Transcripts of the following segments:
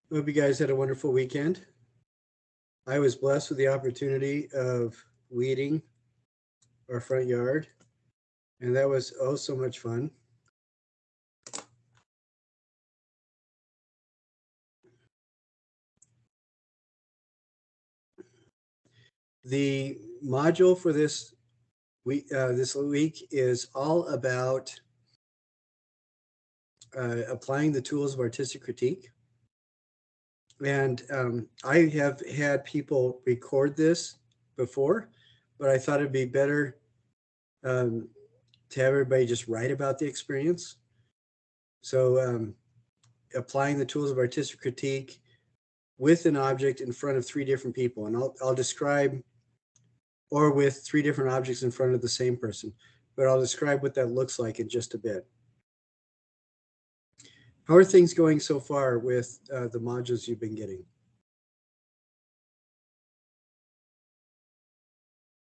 Hope you guys had a wonderful weekend. I was blessed with the opportunity of weeding our front yard, and that was oh so much fun. The module for this week is all about applying the tools of artistic critique. And I have had people record this before, but I thought it'd be better um, to have everybody just write about the experience. So applying the tools of artistic critique with an object in front of three different people. And I'll describe, or with three different objects in front of the same person, but I'll describe what that looks like in just a bit. How are things going so far with the modules you've been getting?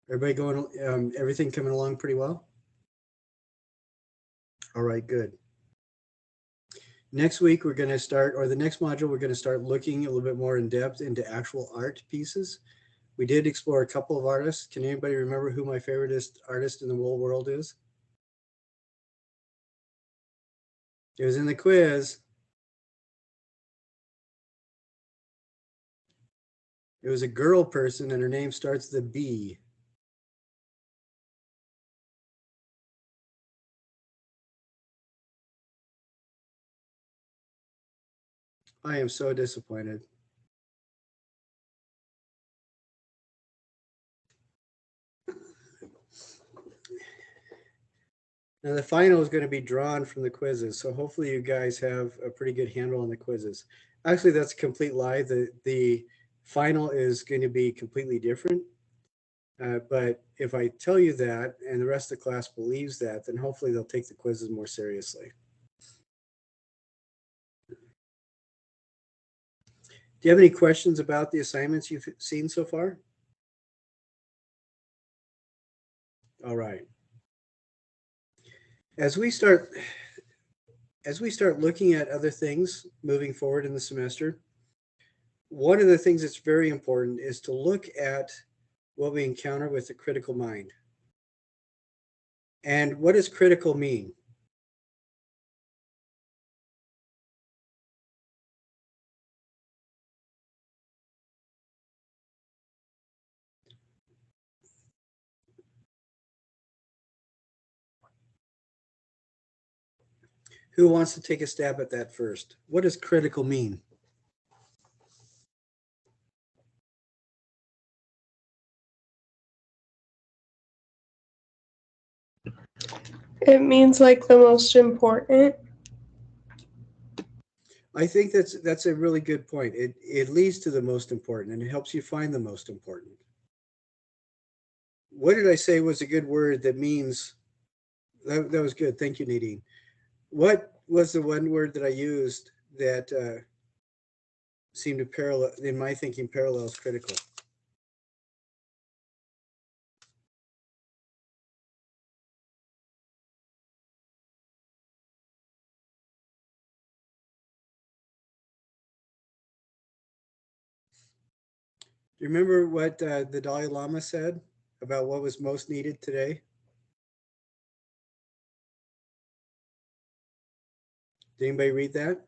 Everybody going, everything coming along pretty well? All right, good. Next week, we're going to start, or the next module, we're going to start looking a little bit more in depth into actual art pieces. We did explore a couple of artists. Can anybody remember who my favorite artist in the whole world is? It was in the quiz. It was a girl person, and her name starts with a B. I am so disappointed. Now the final is going to be drawn from the quizzes, so hopefully you guys have a pretty good handle on the quizzes. Actually, that's a complete lie. The final is going to be completely different. But if I tell you that and the rest of the class believes that, then hopefully they'll take the quizzes more seriously. Do you have any questions about the assignments you've seen so far? All right. As we start looking at other things moving forward in the semester, one of the things that's very important is to look at what we encounter with the critical mind. And what does critical mean? Who wants to take a stab at that first? What does critical mean? It means like the most important. I think that's a really good point. It leads to the most important, and it helps you find the most important. What did I say was a good word that means that was good? Thank you, Nadine. What was the one word that I used that seemed to parallel, in my thinking, parallels critical? Do you remember what the Dalai Lama said about what was most needed today? Did anybody read that?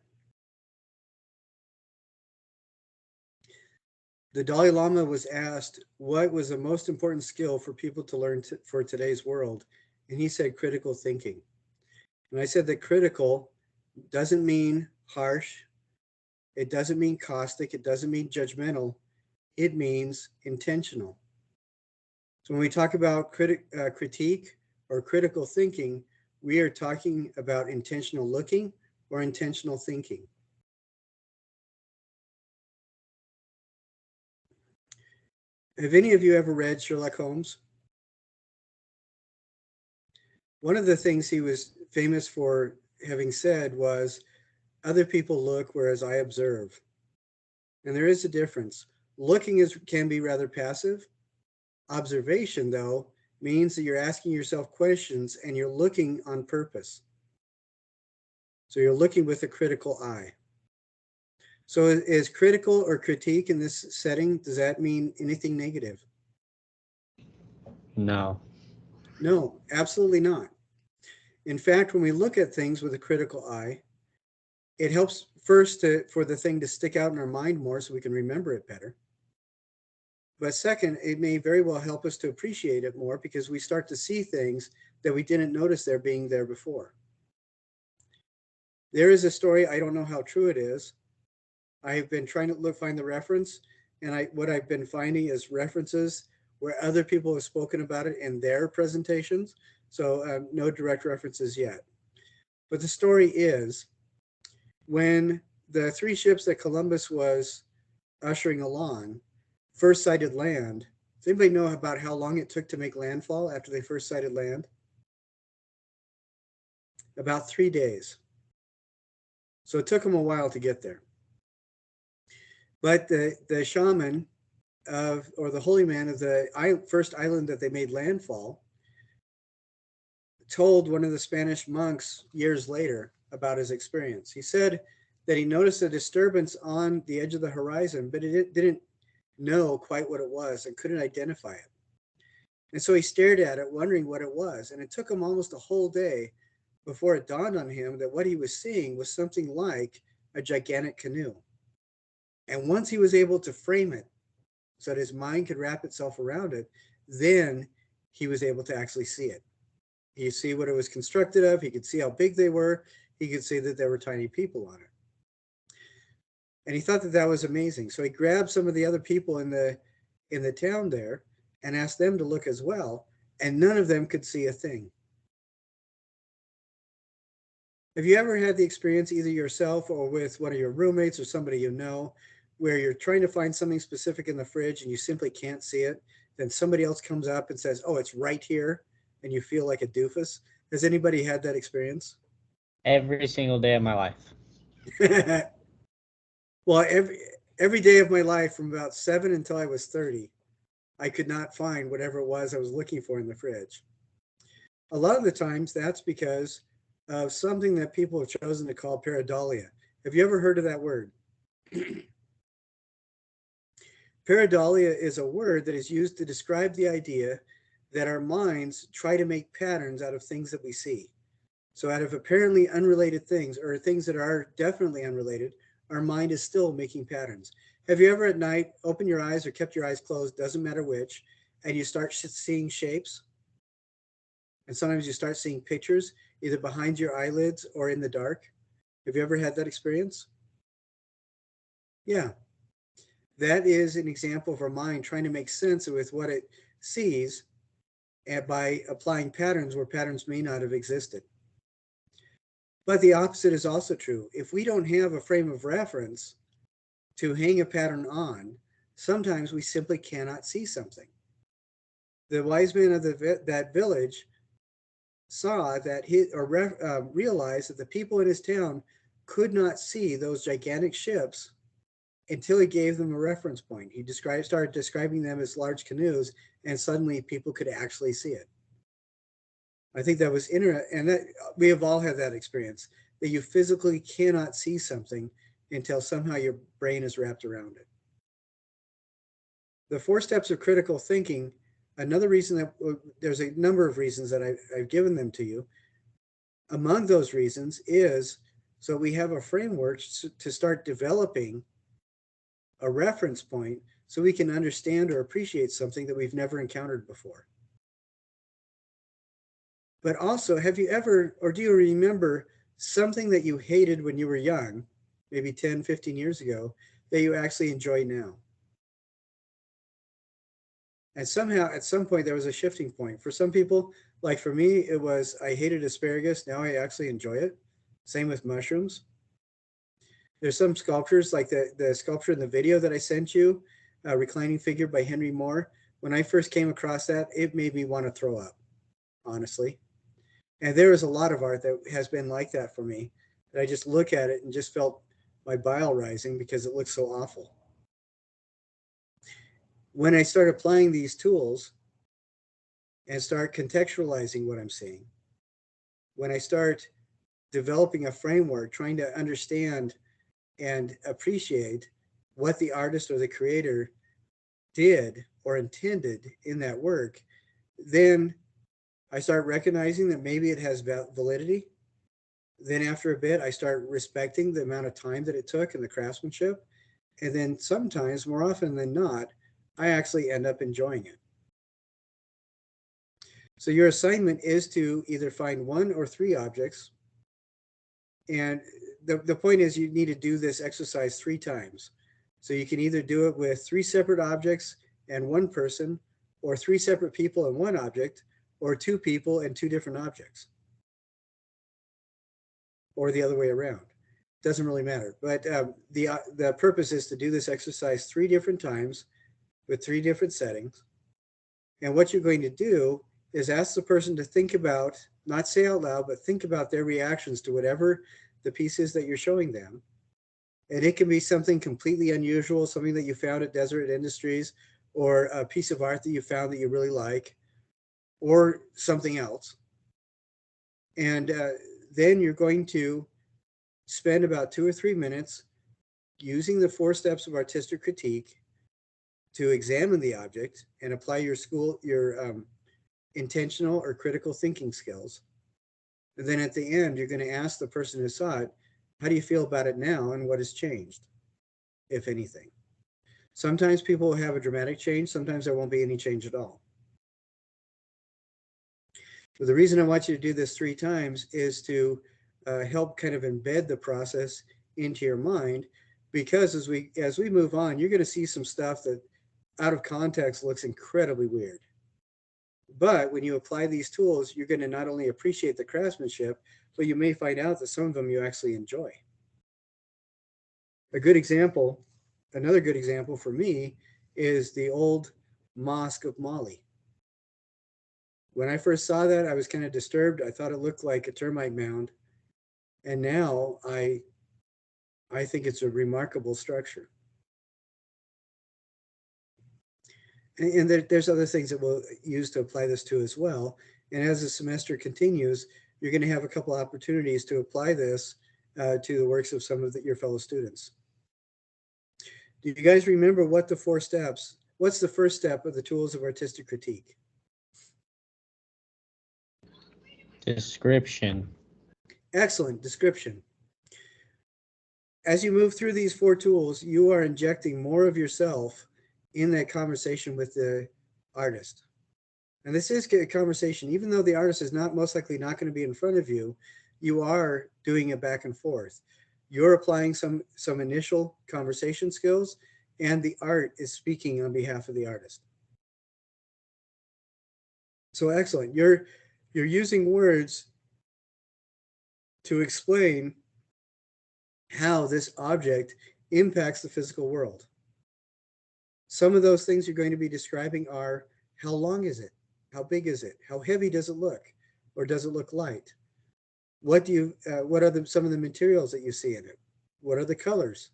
The Dalai Lama was asked what was the most important skill for people to learn for today's world, and he said critical thinking. And I said that critical doesn't mean harsh, it doesn't mean caustic, it doesn't mean judgmental, it means intentional. So when we talk about critique or critical thinking, we are talking about intentional looking or intentional thinking. Have any of you ever read Sherlock Holmes? One of the things he was famous for having said was, other people look whereas I observe. And there is a difference. Looking can be rather passive. Observation, though, means that you're asking yourself questions and you're looking on purpose. So you're looking with a critical eye. So is critical or critique in this setting, does that mean anything negative? No. No, absolutely not. In fact, when we look at things with a critical eye, it helps first for the thing to stick out in our mind more so we can remember it better. But second, it may very well help us to appreciate it more because we start to see things that we didn't notice there being there before. There is a story, I don't know how true it is. I've been trying to find the reference, and what I've been finding is references where other people have spoken about it in their presentations. So no direct references yet. But the story is, when the 3 ships that Columbus was ushering along first sighted land, does anybody know about how long it took to make landfall after they first sighted land? About 3 days. So it took them a while to get there. But the shaman or the holy man of the first island that they made landfall told one of the Spanish monks years later about his experience. He said that he noticed a disturbance on the edge of the horizon, but it didn't know quite what it was and couldn't identify it. And so he stared at it, wondering what it was. And it took him almost a whole day before it dawned on him that what he was seeing was something like a gigantic canoe. And once he was able to frame it so that his mind could wrap itself around it, then he was able to actually see it. He could see what it was constructed of. He could see how big they were. He could see that there were tiny people on it. And he thought that that was amazing. So he grabbed some of the other people in the town there and asked them to look as well. And none of them could see a thing. Have you ever had the experience, either yourself or with one of your roommates or somebody you know, where you're trying to find something specific in the fridge and you simply can't see it? Then somebody else comes up and says, oh, it's right here. And you feel like a doofus. Has anybody had that experience? Every single day of my life. Well, every day of my life from about 7 until I was 30, I could not find whatever it was I was looking for in the fridge. A lot of the times that's because of something that people have chosen to call pareidolia. Have you ever heard of that word? Pareidolia is a word that is used to describe the idea that our minds try to make patterns out of things that we see. So out of apparently unrelated things, or things that are definitely unrelated, our mind is still making patterns. Have you ever at night opened your eyes or kept your eyes closed, doesn't matter which, and you start seeing shapes? And sometimes you start seeing pictures either behind your eyelids or in the dark. Have you ever had that experience? Yeah. That is an example of our mind trying to make sense with what it sees, and by applying patterns where patterns may not have existed. But the opposite is also true. If we don't have a frame of reference to hang a pattern on, sometimes we simply cannot see something. The wise man of that village saw that realized that the people in his town could not see those gigantic ships until he gave them a reference point. He started describing them as large canoes, and suddenly people could actually see it. I think that was interesting, and that we have all had that experience, that you physically cannot see something until somehow your brain is wrapped around it. The 4 steps of critical thinking, another reason that there's a number of reasons that I've given them to you. Among those reasons is so we have a framework to start developing a reference point so we can understand or appreciate something that we've never encountered before. But also, have you ever, or do you remember something that you hated when you were young, maybe 10, 15 years ago, that you actually enjoy now? And somehow, at some point, there was a shifting point. For some people, like for me, it was I hated asparagus. Now I actually enjoy it. Same with mushrooms. There's some sculptures, like the sculpture in the video that I sent you, Reclining Figure by Henry Moore. When I first came across that, it made me want to throw up, honestly. And there is a lot of art that has been like that for me, that I just look at it and just felt my bile rising because it looks so awful. When I start applying these tools and start contextualizing what I'm seeing, when I start developing a framework, trying to understand and appreciate what the artist or the creator did or intended in that work, then I start recognizing that maybe it has validity. Then after a bit, I start respecting the amount of time that it took and the craftsmanship. And then sometimes, more often than not, I actually end up enjoying it. So your assignment is to either find 1 or 3 objects. And the point is you need to do this exercise 3 times. So you can either do it with 3 separate objects and 1 person, or 3 separate people and 1 object, or 2 people and 2 different objects, or the other way around. Doesn't really matter. But the purpose is to do this exercise 3 different times with 3 different settings. And what you're going to do is ask the person to think about, not say out loud, but think about their reactions to whatever the piece is that you're showing them. And it can be something completely unusual, something that you found at Deseret Industries, or a piece of art that you found that you really like, or something else. And then you're going to spend about 2 or 3 minutes using the 4 steps of artistic critique to examine the object and apply your intentional or critical thinking skills. And then at the end, you're going to ask the person who saw it, how do you feel about it now and what has changed, if anything? Sometimes people will have a dramatic change. Sometimes there won't be any change at all. But the reason I want you to do this 3 times is to help kind of embed the process into your mind, because as we move on, you're going to see some stuff that out of context looks incredibly weird. But when you apply these tools, you're going to not only appreciate the craftsmanship, but you may find out that some of them you actually enjoy. Another good example for me is the old Mosque of Mali. When I first saw that, I was kind of disturbed. I thought it looked like a termite mound. And now I think it's a remarkable structure. And there's other things that we'll use to apply this to as well. And as the semester continues, you're going to have a couple opportunities to apply this to the works of some of your fellow students. Do you guys remember what the 4 steps? What's the first step of the tools of artistic critique? Description. Excellent, description. As you move through these 4 tools, you are injecting more of yourself in that conversation with the artist. And this is a conversation, even though the artist is most likely not going to be in front of you, you are doing it back and forth. You're applying some initial conversation skills, and the art is speaking on behalf of the artist. So excellent. You're using words to explain how this object impacts the physical world. Some of those things you're going to be describing are, how long is it? How big is it? How heavy does it look? Or does it look light? What are some of the materials that you see in it? What are the colors?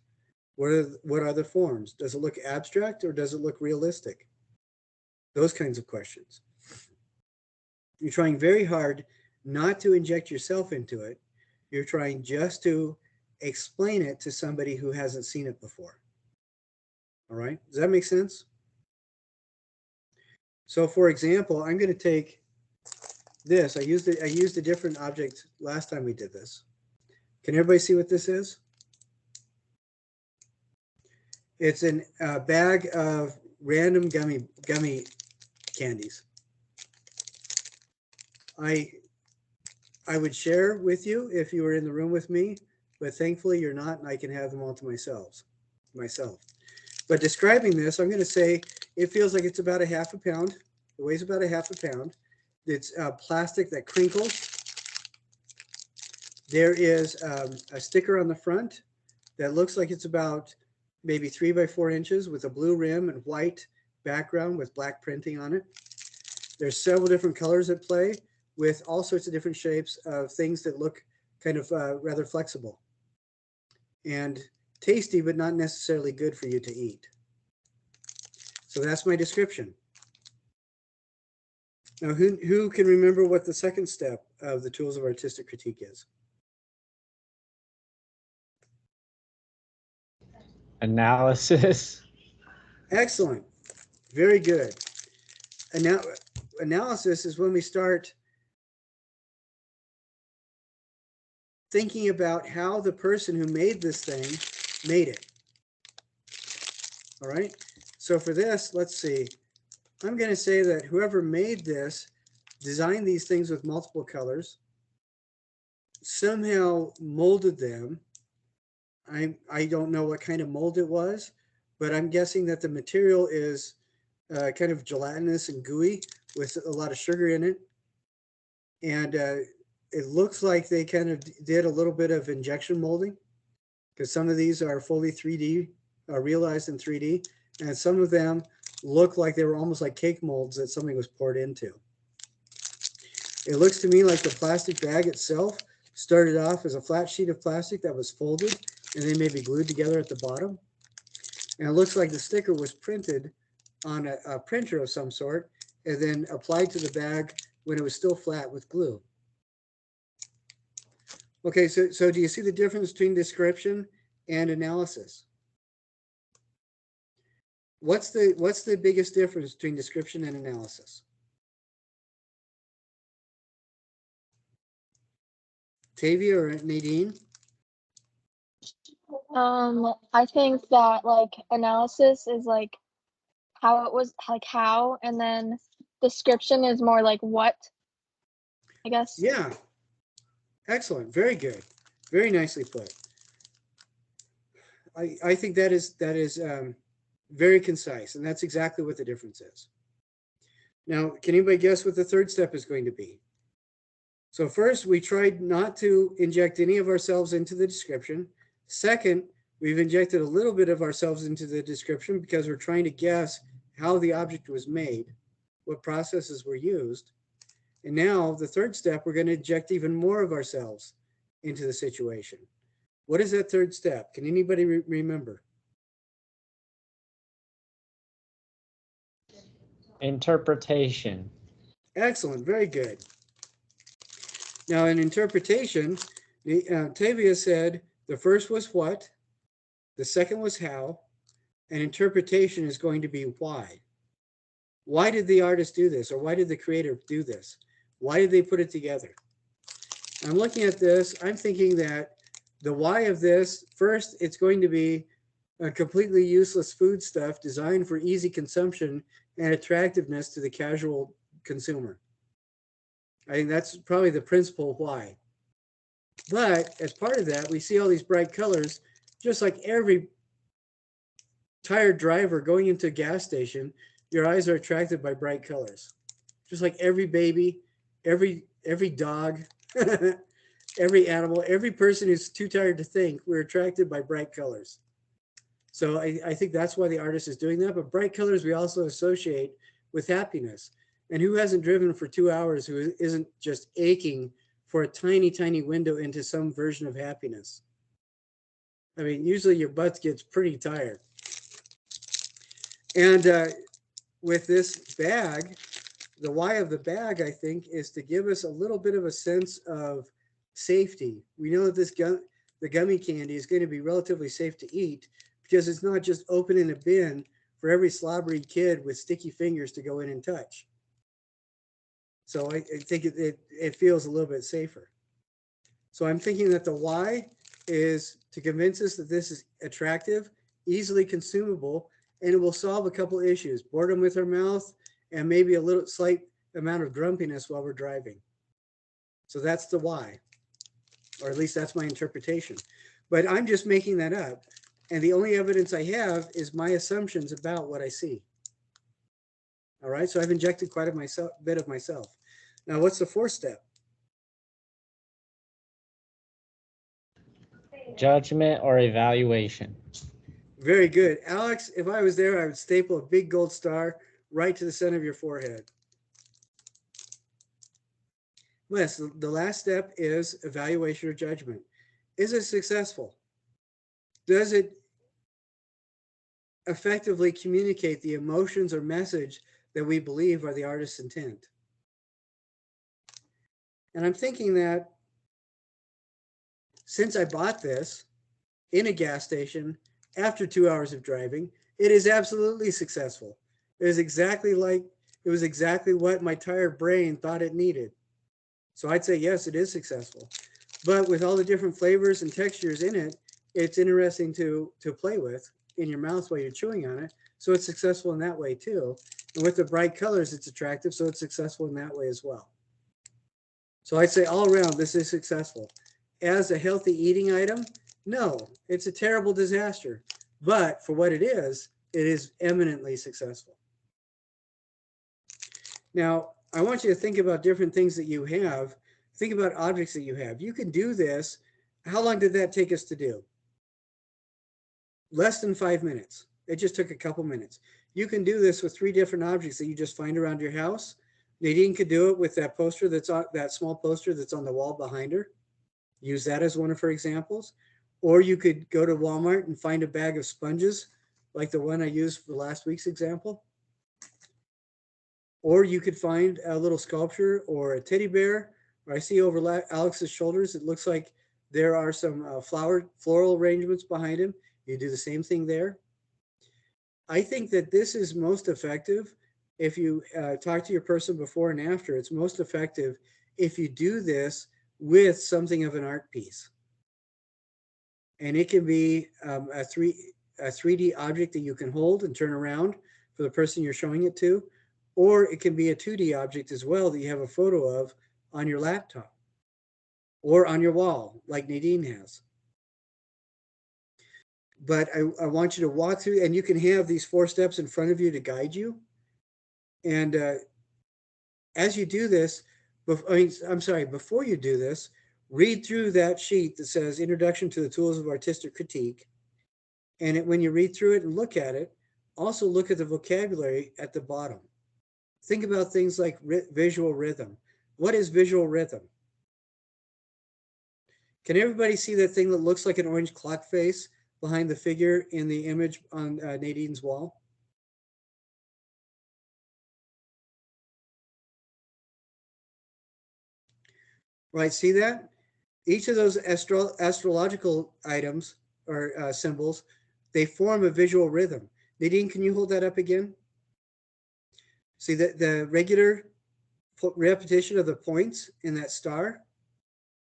What are the forms? Does it look abstract or does it look realistic? Those kinds of questions. You're trying very hard not to inject yourself into it. You're trying just to explain it to somebody who hasn't seen it before. All right, does that make sense? So for example, I'm going to take this. I used a different object last time we did this. Can everybody see what this is? It's a bag of random gummy candies. I would share with you if you were in the room with me, but thankfully you're not, and I can have them all to myself. But describing this, I'm going to say it feels like it's about a half a pound. It weighs about a half a pound. It's plastic that crinkles. There is a sticker on the front that looks like it's about maybe 3 by 4 inches with a blue rim and white background with black printing on it. There's several different colors at play with all sorts of different shapes of things that look kind of rather flexible and tasty, but not necessarily good for you to eat. So that's my description. Now, who can remember what the second step of the tools of artistic critique is? Analysis. Excellent. Very good. And now analysis is when we start thinking about how the person who made this thing made it. All right. So for this, let's see. I'm going to say that whoever made this designed these things with multiple colors, somehow molded them. I don't know what kind of mold it was, but I'm guessing that the material is kind of gelatinous and gooey with a lot of sugar in it. And it looks like they kind of did a little bit of injection molding, because some of these are fully 3D, realized in 3D, and some of them look like they were almost like cake molds that something was poured into. It looks to me like the plastic bag itself started off as a flat sheet of plastic that was folded and then maybe glued together at the bottom. And it looks like the sticker was printed on a printer of some sort and then applied to the bag when it was still flat with glue. Okay, so do you see the difference between description and analysis? What's the biggest difference between description and analysis? Tavia or Nadine? I think that like analysis is like how it was, like how, and then description is more like what, I guess. Yeah. Excellent. Very good. Very nicely put. I think that is very concise, and that's exactly what the difference is. Now, can anybody guess what the third step is going to be? So first, we tried not to inject any of ourselves into the description. Second, we've injected a little bit of ourselves into the description because we're trying to guess how the object was made, what processes were used. And now the third step, we're going to inject even more of ourselves into the situation. What is that third step? Can anybody remember? Interpretation. Excellent. Very good. Now in interpretation, Tavia said the first was what, the second was how, and interpretation is going to be why. Why did the artist do this? Or why did the creator do this? Why did they put it together? I'm looking at this, I'm thinking that the why of this, first, it's going to be a completely useless food stuff designed for easy consumption and attractiveness to the casual consumer. I think that's probably the principal why. But as part of that, we see all these bright colors, just like every tired driver going into a gas station, your eyes are attracted by bright colors. Just like every baby, every dog, every animal, every person who's too tired to think, we're attracted by bright colors. So I think that's why the artist is doing that. But bright colors we also associate with happiness. And who hasn't driven for 2 hours who isn't just aching for a tiny, tiny window into some version of happiness? I mean, usually your butt gets pretty tired. And with this bag, the why of the bag, I think, is to give us a little bit of a sense of safety. We know that the gummy candy is going to be relatively safe to eat because it's not just open in a bin for every slobbery kid with sticky fingers to go in and touch. So I think it feels a little bit safer. So I'm thinking that the why is to convince us that this is attractive, easily consumable, and it will solve a couple issues: boredom with our mouth and maybe a little slight amount of grumpiness while we're driving. So that's the why, or at least that's my interpretation. But I'm just making that up. And the only evidence I have is my assumptions about what I see. All right, so I've injected quite a bit of myself. Now, what's the fourth step? Judgment or evaluation. Very good. Alex, if I was there, I would staple a big gold star right to the center of your forehead. Yes, the last step is evaluation or judgment. Is it successful? Does it effectively communicate the emotions or message that we believe are the artist's intent? And I'm thinking that since I bought this in a gas station after 2 hours of driving, it is absolutely successful. It was exactly what my tired brain thought it needed. So I'd say, yes, it is successful. But with all the different flavors and textures in it, it's interesting to play with in your mouth while you're chewing on it. So it's successful in that way too. And with the bright colors, it's attractive. So it's successful in that way as well. So I'd say all around, this is successful. As a healthy eating item, no, it's a terrible disaster. But for what it is eminently successful. Now, I want you to think about different things that you have. Think about objects that you have. You can do this. How long did that take us to do? Less than 5 minutes. It just took a couple minutes. You can do this with 3 different objects that you just find around your house. Nadine could do it with that poster that's on that small poster that's on the wall behind her. Use that as one of her examples. Or you could go to Walmart and find a bag of sponges like the one I used for last week's example. Or you could find a little sculpture or a teddy bear. Or I see over Alex's shoulders, it looks like there are some floral arrangements behind him. You do the same thing there. I think that this is most effective if you talk to your person before and after. It's most effective if you do this with something of an art piece. And it can be a 3D object that you can hold and turn around for the person you're showing it to, or it can be a 2D object as well that you have a photo of on your laptop or on your wall, like Nadine has. But I want you to walk through, and you can have these 4 steps in front of you to guide you. And as you do this, before you do this, read through that sheet that says Introduction to the Tools of Artistic Critique. And when you read through it and look at it, also look at the vocabulary at the bottom. Think about things like visual rhythm. What is visual rhythm? Can everybody see that thing that looks like an orange clock face behind the figure in the image on Nadine's wall? Right, see that? Each of those astrological items or symbols, they form a visual rhythm. Nadine, can you hold that up again? See that the regular repetition of the points in that star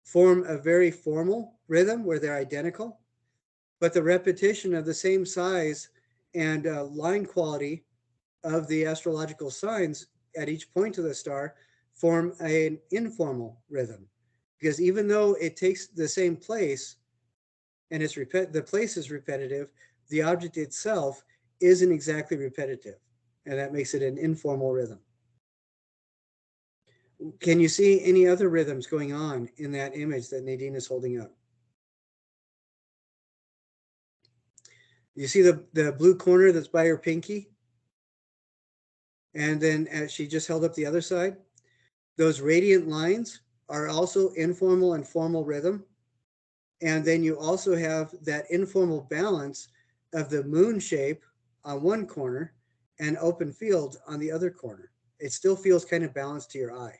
form a very formal rhythm where they're identical, but the repetition of the same size and line quality of the astrological signs at each point of the star form an informal rhythm. Because even though it takes the same place and the place is repetitive, the object itself isn't exactly repetitive. And that makes it an informal rhythm. Can you see any other rhythms going on in that image that Nadine is holding up? You see the blue corner that's by her pinky? And then as she just held up the other side, those radiant lines are also informal and formal rhythm. And then you also have that informal balance of the moon shape on one corner and open field on the other corner. It still feels kind of balanced to your eye.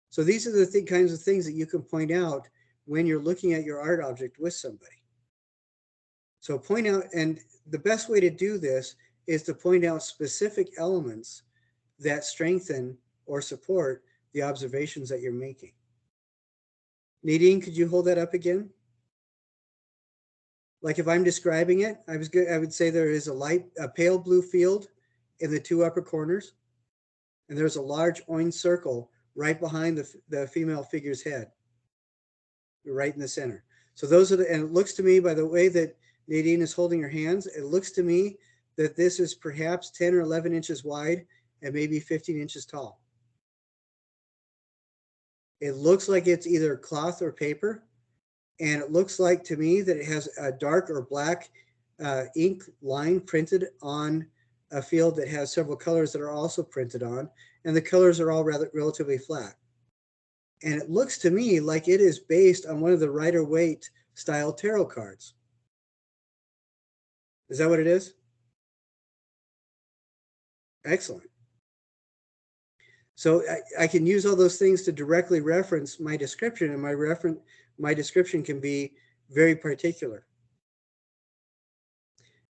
So these are the kinds of things that you can point out when you're looking at your art object with somebody. So point out, and the best way to do this is to point out specific elements that strengthen or support the observations that you're making. Nadine, could you hold that up again? Like if I'm describing it, I would say there is a pale blue field in the 2 upper corners, and there's a large orange circle right behind the female figure's head, right in the center. So those are and it looks to me, by the way that Nadine is holding her hands, it looks to me that this is perhaps 10 or 11 inches wide and maybe 15 inches tall. It looks like it's either cloth or paper. And it looks like to me that it has a dark or black ink line printed on a field that has several colors that are also printed on. And the colors are all relatively flat. And it looks to me like it is based on one of the Rider-Waite style tarot cards. Is that what it is? Excellent. So I can use all those things to directly reference my description, and my description can be very particular.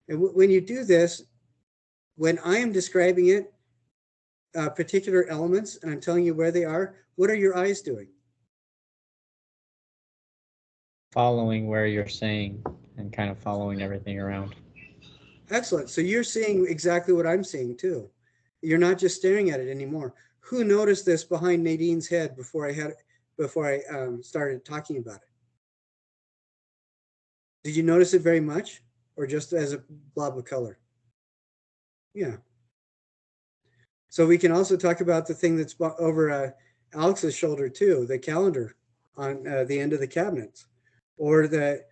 And when you do this, when I am describing it, particular elements, and I'm telling you where they are, what are your eyes doing? Following where you're saying and kind of following everything around. Excellent. So you're seeing exactly what I'm seeing too. You're not just staring at it anymore. Who noticed this behind Nadine's head before I started talking about it? Did you notice it very much, or just as a blob of color? Yeah. So we can also talk about the thing that's over Alex's shoulder too, the calendar on the end of the cabinets, or the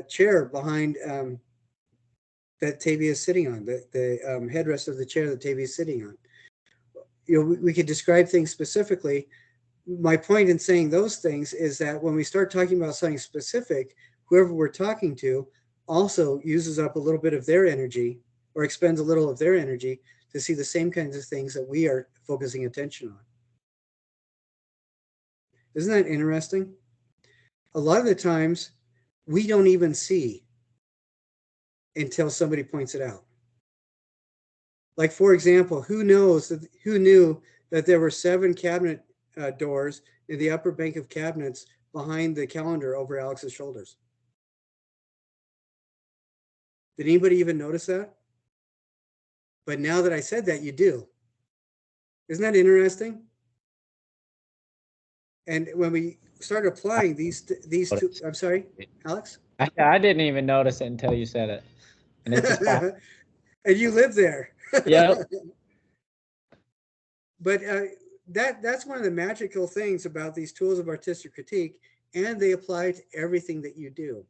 chair behind that Tavia is sitting on, the headrest of the chair that Tavia is sitting on. You know, we could describe things specifically. My point in saying those things is that when we start talking about something specific, whoever we're talking to also uses up a little bit of their energy, or expends a little of their energy to see the same kinds of things that we are focusing attention on. Isn't that interesting? A lot of the times we don't even see until somebody points it out. Like, for example, who knew that there were 7 cabinet doors in the upper bank of cabinets behind the calendar over Alex's shoulders? Did anybody even notice that? But now that I said that, you do. Isn't that interesting? And when we start applying these two, I'm sorry, Alex? I didn't even notice it until you said it. And it just popped. And you live there. Yep. But that's one of the magical things about these tools of artistic critique, and they apply to everything that you do.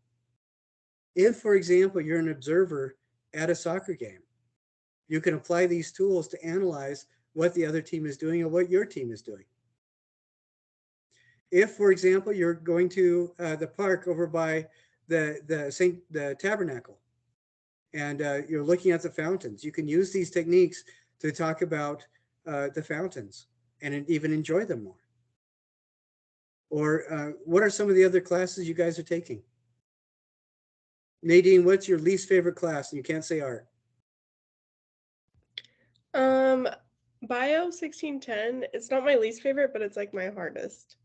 If, for example, you're an observer at a soccer game, you can apply these tools to analyze what the other team is doing and what your team is doing. If, for example, you're going to the park over by the Tabernacle, and you're looking at the fountains, you can use these techniques to talk about the fountains and even enjoy them more. Or what are some of the other classes you guys are taking? Nadine, what's your least favorite class? And you can't say art. Bio 1610, it's not my least favorite, but it's like my hardest.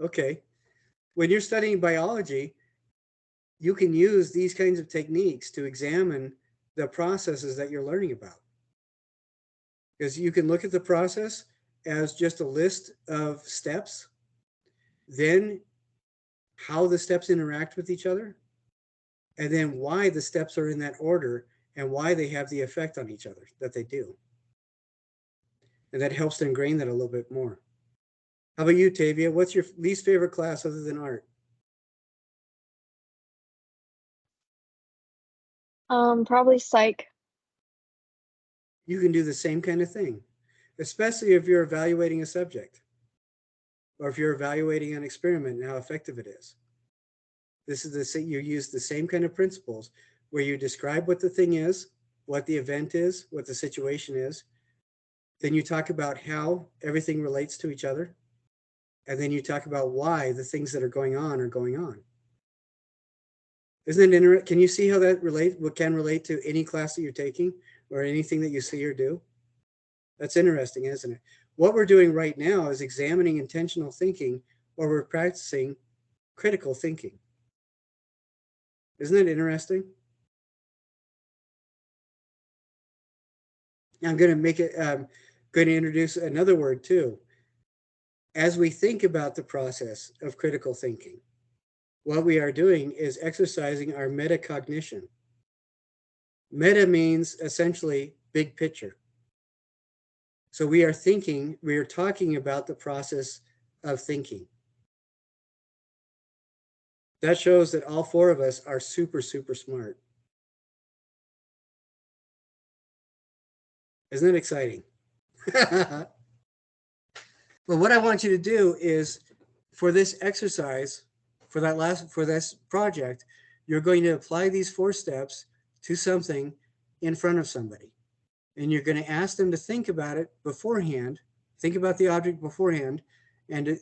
Okay. When you're studying biology, you can use these kinds of techniques to examine the processes that you're learning about. Because you can look at the process as just a list of steps, then how the steps interact with each other, and then why the steps are in that order and why they have the effect on each other that they do. And that helps to ingrain that a little bit more. How about you, Tavia? What's your least favorite class other than art? Probably psych. You can do the same kind of thing, especially if you're evaluating a subject or if you're evaluating an experiment and how effective it is. This is you use the same kind of principles where you describe what the thing is, what the event is, what the situation is. Then you talk about how everything relates to each other. And then you talk about why the things that are going on are going on. Isn't it interesting? Can you see how that can relate to any class that you're taking or anything that you see or do? That's interesting, isn't it? What we're doing right now is examining intentional thinking, or we're practicing critical thinking. Isn't it interesting? I'm going to introduce another word too. As we think about the process of critical thinking, what we are doing is exercising our metacognition. Meta means essentially big picture. So we are talking about the process of thinking. That shows that all 4 of us are super, super smart. Isn't it exciting? But what I want you to do is, for this exercise, for this project, you're going to apply these 4 steps to something in front of somebody. And you're going to ask them to think about it beforehand, think about the object beforehand, and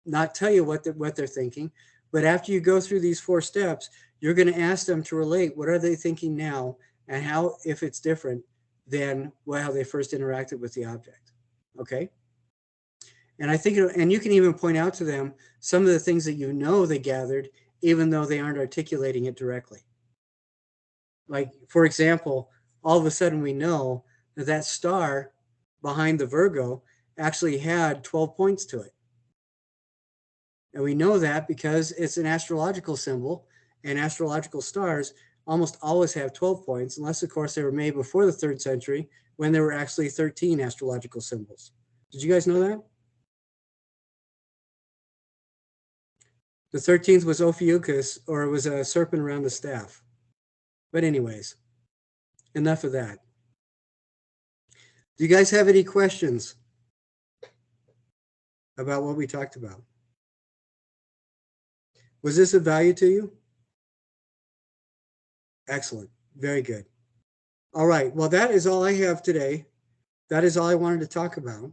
not tell you what they're thinking. But after you go through these 4 steps, you're going to ask them to relate what are they thinking now and how, if it's different than how they first interacted with the object. Okay. And I think, and you can even point out to them some of the things that you know they gathered, even though they aren't articulating it directly. Like, for example, all of a sudden we know that that star behind the Virgo actually had 12 points to it. And we know that because it's an astrological symbol, and astrological stars almost always have 12 points, unless, of course, they were made before the 3rd century when there were actually 13 astrological symbols. Did you guys know that? The 13th was Ophiuchus, or it was a serpent around the staff. But anyways, enough of that. Do you guys have any questions about what we talked about? Was this of value to you? Excellent. Very good. All right. Well, that is all I have today. That is all I wanted to talk about.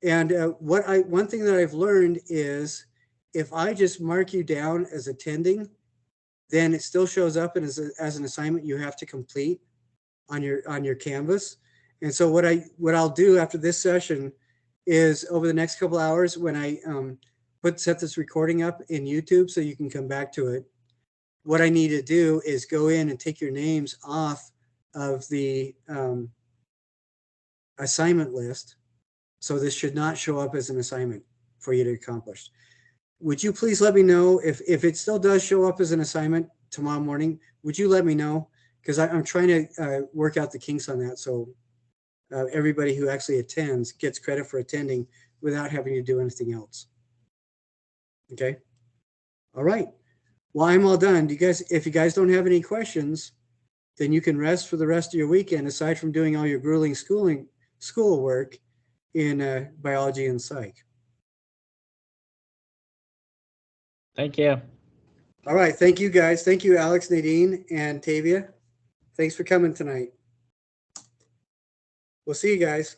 And one thing that I've learned is if I just mark you down as attending, then it still shows up as an assignment you have to complete on your Canvas. And so what I'll do after this session is over the next couple hours when I set this recording up in YouTube so you can come back to it, what I need to do is go in and take your names off of the assignment list. So this should not show up as an assignment for you to accomplish. Would you please let me know if it still does show up as an assignment tomorrow morning? Would you let me know? Because I'm trying to work out the kinks on that. So everybody who actually attends gets credit for attending without having to do anything else. Okay. All right. Well, I'm all done. If you guys don't have any questions, then you can rest for the rest of your weekend, aside from doing all your grueling schoolwork in biology and psych. Thank you. All right. Thank you, guys. Thank you, Alex, Nadine, and Tavia. Thanks for coming tonight. We'll see you guys.